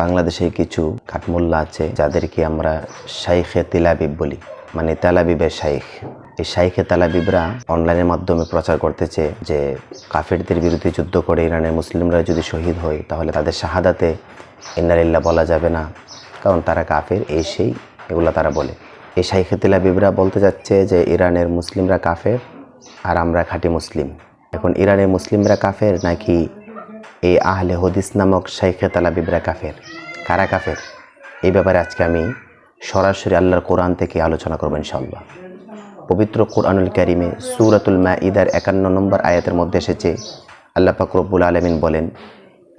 বাংলাদেশে কিছু কাঠমোল্লা আছে যাদেরকে আমরা শাইখে তেলাবিব বলি, মানে তেলাবিবের শাইখ। এই শাইখে তেলাবিবরা অনলাইনের মাধ্যমে প্রচার করতেছে যে কাফেরদের বিরুদ্ধে যুদ্ধ করে ইরানের মুসলিমরা যদি শহীদ হয় তাহলে তাদের শাহাদাতে ইন্নালিল্লাহ বলা যাবে না, কারণ তারা কাফের, এই সেই এগুলো তারা বলে। এই শাইখে তেলাবিবরা বলতে যাচ্ছে যে ইরানের মুসলিমরা কাফের আর আমরা খাঁটি মুসলিম। এখন ইরানের মুসলিমরা কাফের নাকি এই আহলে হদিস নামক শাইখে তেলাবিবরা কাফের? কারা কাফের? এই ব্যাপারে আজকে আমি সরাসরি আল্লাহর কোরআন থেকে আলোচনা করব ইনশাআল্লাহ। পবিত্র কোরআনুল কারিমে সূরাতুল মাঈদার 51 নম্বর আয়াতের মধ্যে এসেছে, আল্লাহ পাক রব্বুল আলামিন বলেন,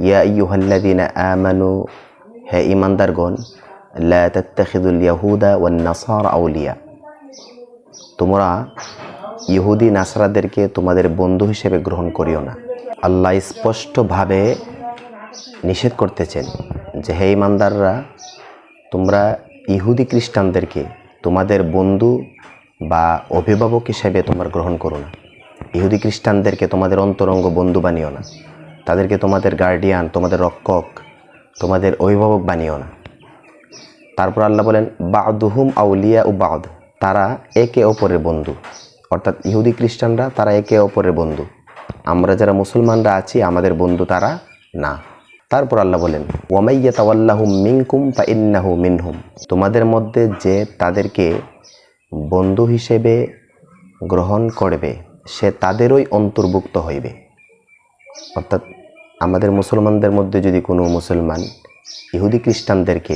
ইয়া আইয়ুহাল্লাযীনা আমানু, হে ঈমানদারগণ, লা তাত্তাখিযুল ইয়াহুদা ওয়ান নাসারা আউলিয়া, তোমরা ইহুদি নাসারাদেরকে তোমাদের বন্ধু হিসেবে গ্রহণ করিও না। আল্লাহ স্পষ্টভাবে নিষেধ করতেছেন যে হে ঈমানদাররা, তোমরা ইহুদি খ্রিস্টানদেরকে তোমাদের বন্ধু বা অভিভাবক হিসেবে তোমরা গ্রহণ করো না। ইহুদি খ্রিস্টানদেরকে তোমাদের অন্তরঙ্গ বন্ধু বানিও না, তাদেরকে তোমাদের গার্ডিয়ান, তোমাদের রক্ষক, তোমাদের অভিভাবক বানিও না। তারপর আল্লাহ বলেন, বা'দুহুম আউলিয়া ও বা'দ, তারা একে অপরের বন্ধু। অর্থাৎ ইহুদি খ্রিস্টানরা তারা একে অপরের বন্ধু, আমরা যারা মুসলমানরা আছি আমাদের বন্ধু তারা না। তারপর আল্লাহ বলেন, ওয়ামাইয়া তাওয়াল্লাহুম মিনকুম ফাইন্নাহু মিনহুম, তোমাদের মধ্যে যে তাদেরকে বন্ধু হিসেবে গ্রহণ করবে সে তাদেরই অন্তর্ভুক্ত হইবে। অর্থাৎ আমাদের মুসলমানদের মধ্যে যদি কোনো মুসলমান ইহুদি খ্রিস্টানদেরকে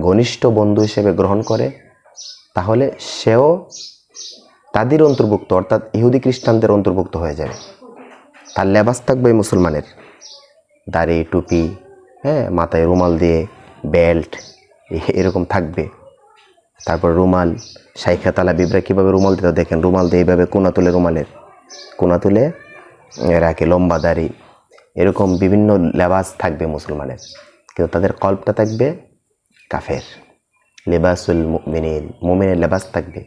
ঘনিষ্ঠ বন্ধু হিসেবে গ্রহণ করে তাহলে সেও তাদের অন্তর্ভুক্ত, অর্থাৎ ইহুদি খ্রিস্টানদের অন্তর্ভুক্ত হয়ে যাবে। তার লেবাস থাকবে মুসলমানের, দাড়ি, টুপি, মাথায় রুমাল দিয়ে বেল্ট এরকম থাকবে। তারপর রুমাল, শাইখে তেলাবিবরা কীভাবে রুমাল দিতে দেখেন, রুমাল দিয়ে এইভাবে কোনা তুলে, রুমালের কোনা তুলে রাখে, লম্বা দাড়ি, এরকম বিভিন্ন লেবাস থাকবে মুসলমানের, কিন্তু তাদের কল্পটা থাকবে কাফের। লেবাসুল মুমিনিন, মুমিনের লেবাস থাকবে।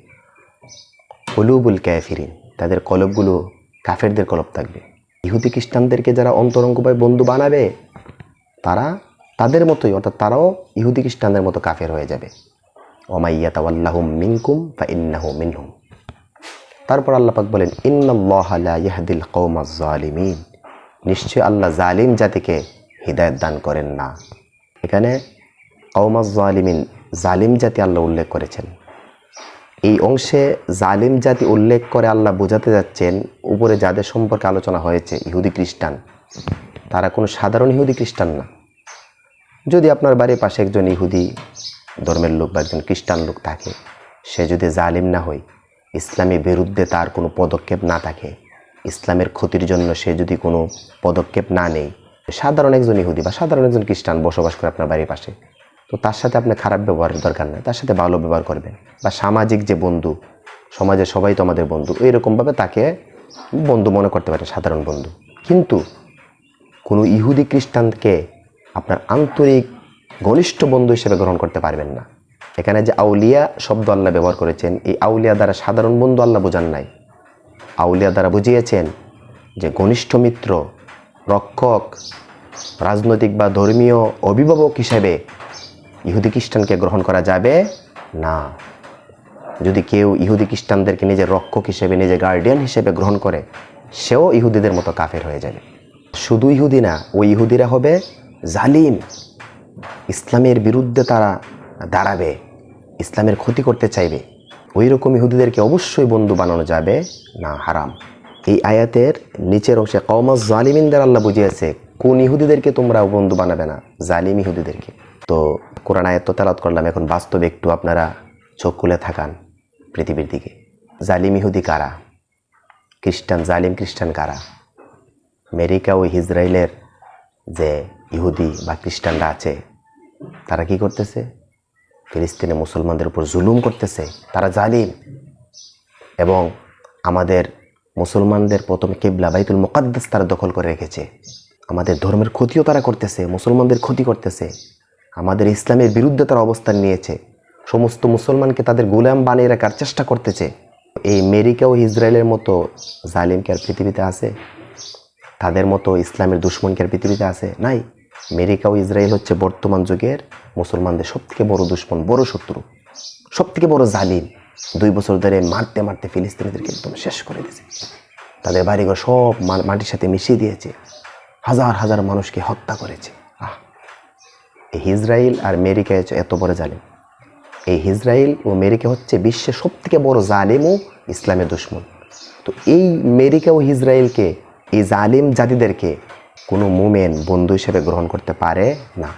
কুলুবুল কাফিরিন, তাদের কলবগুলো কাফেরদের কলব থাকবে। ইহুদি খ্রিস্টানদেরকে যারা অন্তরঙ্গভাবে বন্ধু বানাবে তারা তাদের মতোই, অর্থাৎ তারাও ইহুদি খ্রিস্টানদের মতো কাফের হয়ে যাবে। ওয়ামাইয়া তাওয়াল্লাহুম মিনকুম ফাইন্নাহু মিনহুম। তারপর আল্লাহ পাক বলেন, ইন্নাল্লাহা লা ইয়াহদিল কওমাজ জালিমিন, নিশ্চয় আল্লাহ জালিম জাতিকে হিদায়াত দান করেন না। এখানে কওমাজ জালিমিন, জালিম জাতি আল্লাহ উল্লেখ করেছেন। এই অংশে জালিম জাতি উল্লেখ করে আল্লাহ বোঝাতে যাচ্ছেন উপরে যাদের সম্পর্কে আলোচনা হয়েছে ইহুদি খ্রিস্টান, তারা কোনো সাধারণ ইহুদি খ্রিস্টান না। যদি আপনার বাড়ির পাশে একজন ইহুদি ধর্মের লোক বা একজন খ্রিস্টান লোক থাকে, সে যদি জালিম না হয়, ইসলামের বিরুদ্ধে তার কোনো পদক্ষেপ না থাকে, ইসলামের ক্ষতির জন্য সে যদি কোনো পদক্ষেপ না নেয়, সাধারণ একজন ইহুদি বা সাধারণ একজন খ্রিস্টান বসবাস করে আপনার বাড়ির পাশে, তো তার সাথে আপনি খারাপ ব্যবহারের দরকার নেই, তার সাথে ভালো ব্যবহার করবেন। বা সামাজিক যে বন্ধু, সমাজে সবাই তো আমাদের বন্ধু, এইরকমভাবে তাকে বন্ধু মনে করতে পারে, সাধারণ বন্ধু। কিন্তু কোনো ইহুদি খ্রিস্টানকে আপনার আন্তরিক ঘনিষ্ঠ বন্ধু হিসেবে গ্রহণ করতে পারবেন না। এখানে যে আউলিয়া শব্দ আল্লাহ ব্যবহার করেছেন, এই আউলিয়া দ্বারা সাধারণ বন্ধু আল্লাহ বোঝান নাই। আউলিয়া দ্বারা বুঝিয়েছেন যে ঘনিষ্ঠ মিত্র, রক্ষক, রাজনৈতিক বা ধর্মীয় অভিভাবক হিসেবে ইহুদি খ্রিস্টানকে গ্রহণ করা যাবে না। যদি কেউ ইহুদি খ্রিস্টানদেরকে নিজের রক্ষক হিসেবে, নিজের গার্ডিয়ান হিসেবে গ্রহণ করে, সেও ইহুদিদের মতো কাফের হয়ে যাবে। শুধু ইহুদি না, ওই ইহুদিরা হবে জালিম, ইসলামের বিরুদ্ধে তারা দাঁড়াবে, ইসলামের ক্ষতি করতে চাইবে। ওই রকম ইহুদিদেরকে অবশ্যই বন্ধু বানানো যাবে না, হারাম। এই আয়াতের নিচের অংশে কওমাজ জালিমিনদের আল্লাহ বুঝিয়েছে কোন ইহুদিদেরকে তোমরা বন্ধু বানাবে না, জালিম ইহুদিদেরকে। তো কোরআন আয়াত তো তেলাওয়াত করলাম, এখন বাস্তবে একটু আপনারা চোখ খুলে থাকান পৃথিবীর দিকে। জালিম ইহুদি কারা? খ্রিস্টান, জালিম খ্রিস্টান কারা? আমেরিকা ও ইসরায়েলের যে ইহুদি বা খ্রিস্টানরা আছে তারা কি করতেছে? ফিলিস্তিনে মুসলমানদের উপর জুলুম করতেছে, তারা জালিম। এবং আমাদের মুসলমানদের প্রথমে কিবলা বাইতুল মুকাদ্দাস তারা দখল করে রেখেছে। আমাদের ধর্মের ক্ষতিও তারা করতেছে, মুসলমানদের ক্ষতি করতেছে, আমাদের ইসলামের বিরুদ্ধে তারা অবস্থান নিয়েছে, সমস্ত মুসলমানকে তাদের গোলাম বানিয়ে রাখার চেষ্টা করতেছে। এই আমেরিকা ও ইসরায়েলের মতো জালিম কি আর পৃথিবীতে আছে? তাদের মতো ইসলামের দুশ্মন কি আর পৃথিবীতে আছে? নাই। আমেরিকা ও ইসরায়েল হচ্ছে বর্তমান যুগের মুসলমানদের সবথেকে বড় দুশ্মন, বড় শত্রু, সবথেকে বড় জালিম। 2 বছর ধরে মারতে মারতে ফিলিস্তিনিদেরকে একদম শেষ করে দিয়েছে। তাদের বাড়িঘর সব মাটির সাথে মিশিয়ে দিয়েছে, হাজার হাজার মানুষকে হত্যা করেছে। এই ইসরায়েল আর আমেরিকা এত বড় জালিম। এই ইসরায়েল ও আমেরিকা হচ্ছে বিশ্বের সবথেকে বড় জালিম ও ইসলামের দুশ্মন। তো এই আমেরিকা ও ইসরায়েলকে, এই জালিম জাতিদেরকে কোনো মুমেন বন্ধু হিসেবে গ্রহণ করতে পারে না।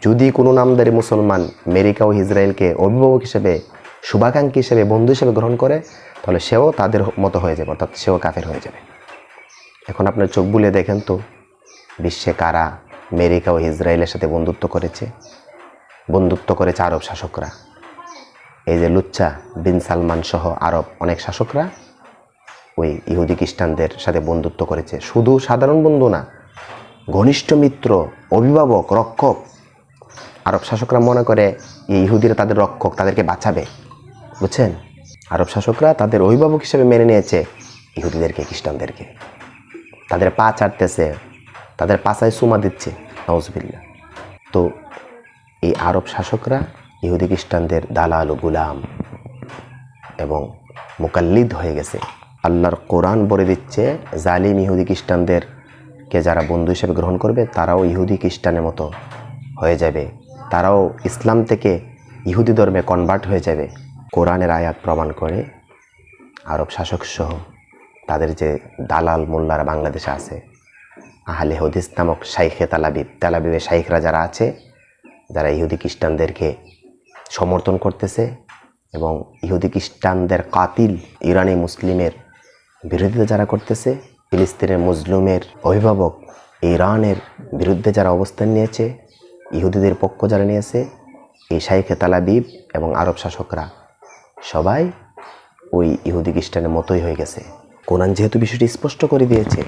যদি কোনো নামদারি মুসলমান আমেরিকা ও ইসরায়েলকে অভিভাবক হিসেবে, শুভাকাঙ্ক্ষী হিসেবে, বন্ধু হিসেবে গ্রহণ করে, তাহলে সেও তাদের মতো হয়ে যাবে, অর্থাৎ সেও কাফের হয়ে যাবে। এখন আপনার চোখ বুলে দেখেন তো, বিশ্বে কারা আমেরিকা ও ইসরায়েলের সাথে বন্ধুত্ব করেছে? বন্ধুত্ব করেছে আরব শাসকরা। এই যে লুচ্চা বিন সালমান সহ আরব অনেক শাসকরা ওই ইহুদি খ্রিস্টানদের সাথে বন্ধুত্ব করেছে। শুধু সাধারণ বন্ধু না, ঘনিষ্ঠ মিত্র, অভিভাবক, রক্ষক। আরব শাসকরা মনে করে এই ইহুদিরা তাদের রক্ষক, তাদেরকে বাঁচাবে, বুঝছেন? আরব শাসকরা তাদের অভিভাবক হিসেবে মেনে নিয়েছে ইহুদিদেরকে, খ্রিস্টানদেরকে। তাদের পা চাটতেছে, তাদের পাছায় চুমা দিচ্ছে, নাউজুবিল্লাহ। তো এই আরব শাসকরা ইহুদি খ্রিস্টানদের দালাল ও গুলাম এবং মুকাল্লিদ হয়ে গেছে। আল্লাহর কোরআন বলে দিচ্ছে, জালিম ইহুদি খ্রিস্টানদেরকে যারা বন্ধু হিসেবে গ্রহণ করবে, তারাও ইহুদি খ্রিস্টানের মতো হয়ে যাবে, তারাও ইসলাম থেকে ইহুদি ধর্মে কনভার্ট হয়ে যাবে। কোরআনের আয়াত প্রমাণ করে আরব শাসক সহ তাদের যে দালাল মোল্লারা বাংলাদেশে আছে, আহলে হাদিস নামক শাইখে তালাবিবের শাইখরা যারা আছে, যারা ইহুদি খ্রিস্টানদেরকে সমর্থন করতেছে এবং ইহুদি খ্রিস্টানদের কাতিল ইরানি মুসলিমের বিরোধিতা যারা করতেছে, ফিলিস্তিনের মুসলিমের অভিভাবক ইরানের বিরুদ্ধে যারা অবস্থান নিয়েছে, ইহুদিদের পক্ষ যারা নিয়েছে, এই শাইখে তালাবিব এবং আরব শাসকরা সবাই ওই ইহুদি খ্রিস্টানের মতোই হয়ে গেছে। কোরআন যেহেতু বিষয়টি স্পষ্ট করে দিয়েছে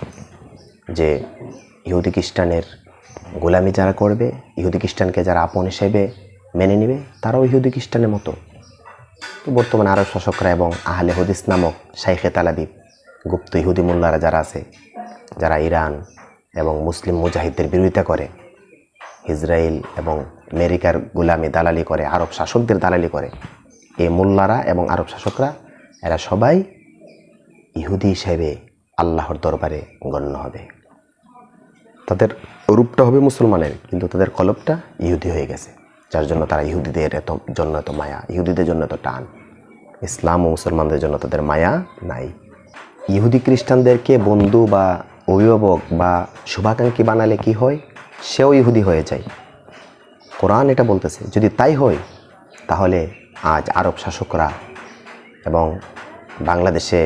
যে ইহুদি খ্রিস্টানের গোলামি যারা করবে, ইহুদি খ্রিস্টানকে যারা আপন হিসেবে মেনে নেবে, তারাও ইহুদি খ্রিস্টানের মতো। তো বর্তমানে আরব শাসকরা এবং আহলে হাদিস নামক শাইখে তালাবিব, গুপ্ত ইহুদি মোল্লারা যারা আছে, যারা ইরান এবং মুসলিম মুজাহিদদের বিরোধিতা করে, ইসরায়েল এবং আমেরিকার গোলামি দালালি করে, আরব শাসকদের দালালি করে, এই মোল্লারা এবং আরব শাসকরা এরা সবাই ইহুদি হিসেবে আল্লাহর দরবারে গণ্য হবে। তাদের রূপটা হবে মুসলমানের, কিন্তু তাদের কলবটা ইহুদি হয়ে গেছে, যার জন্য তারা ইহুদিদের জন্য এত মায়া, ইহুদিদের জন্য এত টান। ইসলাম ও মুসলমানদের জন্য তাদের মায়া নাই। ইহুদি খ্রিস্টানদেরকে বন্ধু বা অভিভাবক বা শুভাকাঙ্ক্ষী বানালে কি হয়? সেও ইহুদি হয়ে যায়। কোরআন এটা বলতেছে। যদি তাই হয়, তাহলে আজ আরব শাসকরা এবং বাংলাদেশে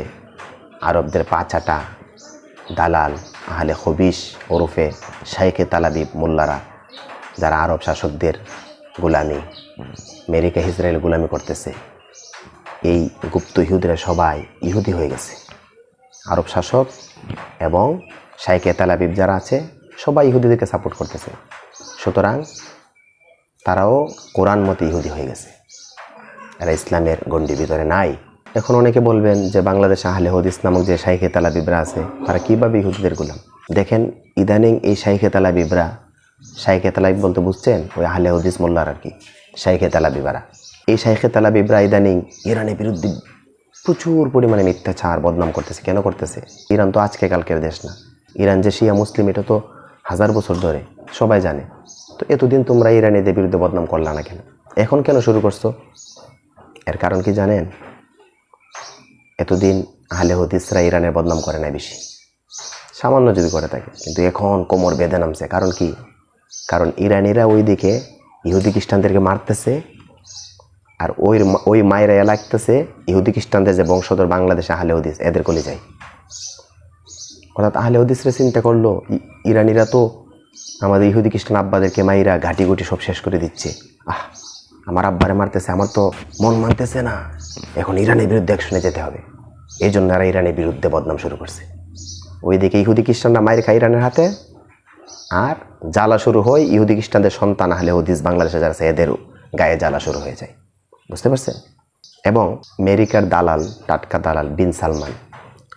আরবদের পাচাটা দালাল আহলে হবিস ওরফে শাইখে তালাবিব মোল্লারা, যারা আরব শাসকদের গোলামি, আমেরিকা ইসরায়েল গোলামি করতেছে, এই গুপ্ত ইহুদিরা সবাই ইহুদি হয়ে গেছে। আরব শাসক এবং শাইখে তালাবিব যারা আছে, সবাই ইহুদিদেরকে সাপোর্ট করতেছে। সুতরাং তারাও কোরআন মতে ইহুদি হয়ে গেছে, এরা ইসলামের গণ্ডির ভিতরে নাই। এখন অনেকে বলবেন যে বাংলাদেশে আহলে হাদিস নামক যে শাইখে তালাবিবরা আছে, তারা কীভাবে ইহুদিদের গোলাম? দেখেন, ইদানিং এই শাইখে তালাবিবরা, শাইখে তালাবিব বলতে বুঝছেন ওই আহলে হাদিস মোল্লার আর কি, শাইখে তালাবিবারা, এই শাইখে তালাবিবরা ইদানিং ইরানের বিরুদ্ধে প্রচুর পরিমাণে মিথ্যাচার বদনাম করতেছে। কেন করতেছে? ইরান তো আজকে কালকের দেশ না। ইরান যে শিয়া মুসলিম, এটা তো 1000 বছর ধরে সবাই জানে। তো এতদিন তোমরা ইরানিদের বিরুদ্ধে বদনাম করলা না কেন? এখন কেন শুরু করছো? এর কারণ কি জানেন? এতদিন আহলে হাদিসরা ইরানের বদনাম করে না বেশি, সামান্য যদি করে থাকে, কিন্তু এখন কোমর বেঁধে নামছে। কারণ কি? কারণ ইরানিরা ওই দিকে ইহুদি খ্রিস্টানদেরকে মারতেছে, আর ওই মায়েরা লাগতেছে ইহুদি খ্রিস্টানদের যে বংশধর বাংলাদেশে আহলে হাদিস, এদের কলে যায়। অর্থাৎ আহলে হাদিসরা চিন্তা করলো, ইরানিরা তো আমাদের ইহুদি খ্রিস্টান আব্বাদেরকে মাইরা ঘাটি গুটি সব শেষ করে দিচ্ছে। আমার আব্বারে মারতেছে, আমার তো মন মানতেছে না, এখন ইরানের বিরুদ্ধে অ্যাকশনে যেতে হবে। এই জন্য এরা ইরানের বিরুদ্ধে বদনাম শুরু করছে। ওইদিকে ইহুদি খ্রিস্টানরা মায়ের খায় ইরানের হাতে, আর জ্বালা শুরু হয় ইহুদি খ্রিস্টানদের সন্তান আহলে হাদিস বাংলাদেশে যারা আছে, এদেরও গায়ে জ্বালা শুরু হয়ে যায়। বুঝতে পারছেন? এবং আমেরিকার দালাল, টাটকা দালাল বিন সালমান,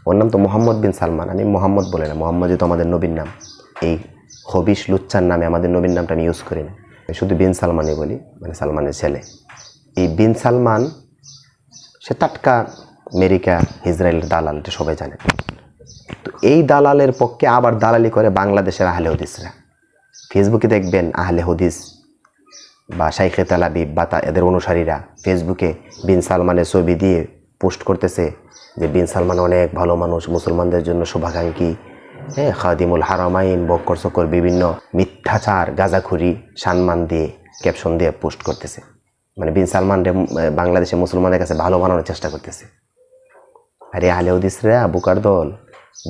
ওর নাম তো মোহাম্মদ বিন সালমান, আমি মোহাম্মদ বলে না, মোহাম্মদ যেহেতু আমাদের নবীর নাম, এই হবিশ লুচ্চার নামে আমাদের নবীর নামটা আমি ইউজ করি না, শুধু বিন সালমানই বলি, মানে সালমানের ছেলে। এই বিন সালমান সে টাটকা আমেরিকা ইসরায়েলের দালাল, এটা সবাই জানে। তো এই দালালের পক্ষে আবার দালালি করে বাংলাদেশের আহলে হাদিসরা। ফেসবুকে দেখবেন আহলে হাদিস বা শাইখে তালাবিব বা এদের অনুসারীরা ফেসবুকে বিন সালমানের ছবি দিয়ে পোস্ট করতেছে যে বিন সালমান অনেক ভালো মানুষ, মুসলমানদের জন্য শুভাকাঙ্ক্ষী, হ্যাঁ, খাদিমুল হারামাইন, বক্কর সকর বিভিন্ন মিথ্যাচার গাঁজাখুরি সম্মান দিয়ে ক্যাপশন দিয়ে পোস্ট করতেছে। মানে বিন সালমান বাংলাদেশে মুসলমানদের কাছে ভালো বানানোর চেষ্টা করতেছে। আরে আহলে হাদিসরা বুকার দল,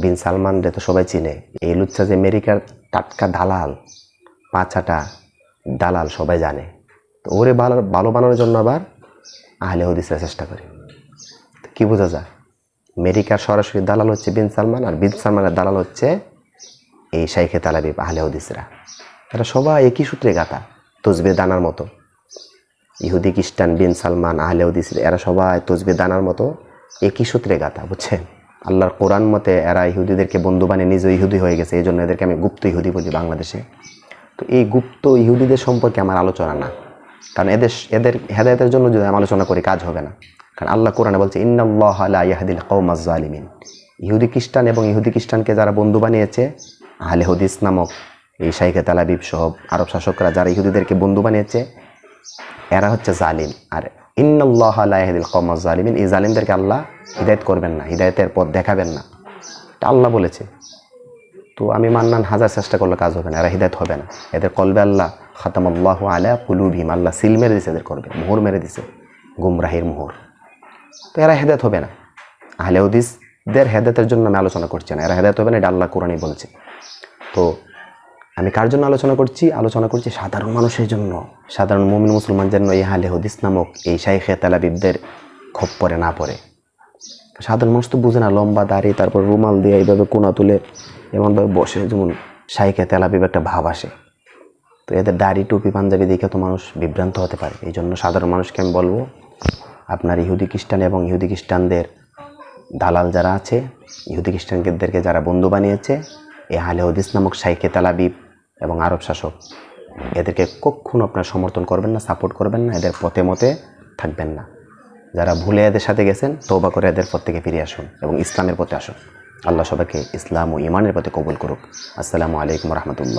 বিন সালমান রে তো সবাই চিনে। এই লুচ্চা যে আমেরিকার টাটকা দালাল, পাঁচাটা দালাল, সবাই জানে। তো ওরে ভালো বানানোর জন্য আবার আহলে হাদিসরা চেষ্টা করে। তো কী বোঝা যায়, আমেরিকার সরাসরি দালাল হচ্ছে বিন সালমান, আর বিন সালমানের দালাল হচ্ছে এই শাইখে তালাবিব আহলে হাদিসরা। এরা সবাই একই সূত্রে গাথা, তসবে দানার মতো। ইহুদি খ্রিস্টান, বিন সালমান, আহলে হাদিস, এরা সবাই তসবে দানার মতো একই সূত্রে গাথা, বুঝছেন? আল্লাহর কোরআন মতে এরা ইহুদিদেরকে বন্ধু বানিয়ে নিজে ইহুদি হয়ে গেছে, এই জন্য এদেরকে আমি গুপ্ত ইহুদি বলি বাংলাদেশে। তো এই গুপ্ত ইহুদিদের সম্পর্কে আমার আলোচনা না, কারণ এদের হেদায়েতের জন্য যদি আমি আলোচনা করি কাজ হবে না। কারণ আল্লাহ কোরআনে বলছে ইন্নাল্লাহা লা ইয়াহদিল কওমাজ জালিমিন। ইহুদি খ্রিস্টান এবং ইহুদি খ্রিস্টানকে যারা বন্ধু বানিয়েছে, আহলে হাদিস নামক এই শাইখে তালাবিব সহ আরব শাসকরা যারা ইহুদিদেরকে বন্ধু বানিয়েছে, এরা হচ্ছে জালিম। আর ইন্নাল্লাহা লা ইয়াহদিল কওমাজ জালিমিন, এই জালিমদেরকে আল্লাহ হিদায়াত করবেন না, হিদায়াতের পথ দেখাবেন না, এটা আল্লাহ বলেছে। তো আমি মান্নান হাজার চেষ্টা করলে কাজ হবে না, এরা হিদায়াত হবে না। এদের কলবে আল্লাহ খাতামাল্লাহু আলা কুলুবিহিম, আল্লাহ সিল মেরে দিছে এদের কলবে, মোহর মেরে দিছে, গুমরাহির মোহর। তো এরা হেদায়েত হবে না। আহলে হাদিসদের হেদায়েতের জন্য আমি আলোচনা করছি না, এরা হেদায়েত হবে না, এটা আল্লাহ কোরআনই বলেছে। তো আমি কার জন্য আলোচনা করছি সাধারণ মানুষের জন্য, সাধারণ মুমিন মুসলমান যেন এই আহলে হাদিস নামক এই শাইখে তালাবিবদের খপ্পরে না পড়ে। সাধারণ মানুষ তো বুঝে না, লম্বা দাড়ি, তারপর রুমাল দিয়ে এইভাবে কোনা তুলে এমনভাবে বসে, যেমন শাইখে তালাবিব একটা ভাব আসে। তো এদের দাড়ি টুপি পাঞ্জাবি দেখে তো মানুষ বিভ্রান্ত হতে পারে। এই জন্য সাধারণ মানুষকে আমি বলবো, আপনার ইহুদি খ্রিস্টান এবং ইহুদি খ্রিস্টানদের দালাল যারা আছে, ইহুদি খ্রিস্টানদেরকে যারা বন্ধু বানিয়েছে, এই আহলে হাদিস নামক শাইখে তালাবিব এবং আরব শাসক, এদেরকে কখনো আপনার সমর্থন করবেন না, সাপোর্ট করবেন না, এদের পথে মতে থাকবেন না। যারা ভুলে এদের সাথে গেছেন, তওবা করে এদের পথ থেকে ফিরে আসুন এবং ইসলামের পথে আসুন। আল্লাহ সবাইকে ইসলাম ও ইমানের পথে কবুল করুক। আসসালামু আলাইকুম রহমতুল্লাহ।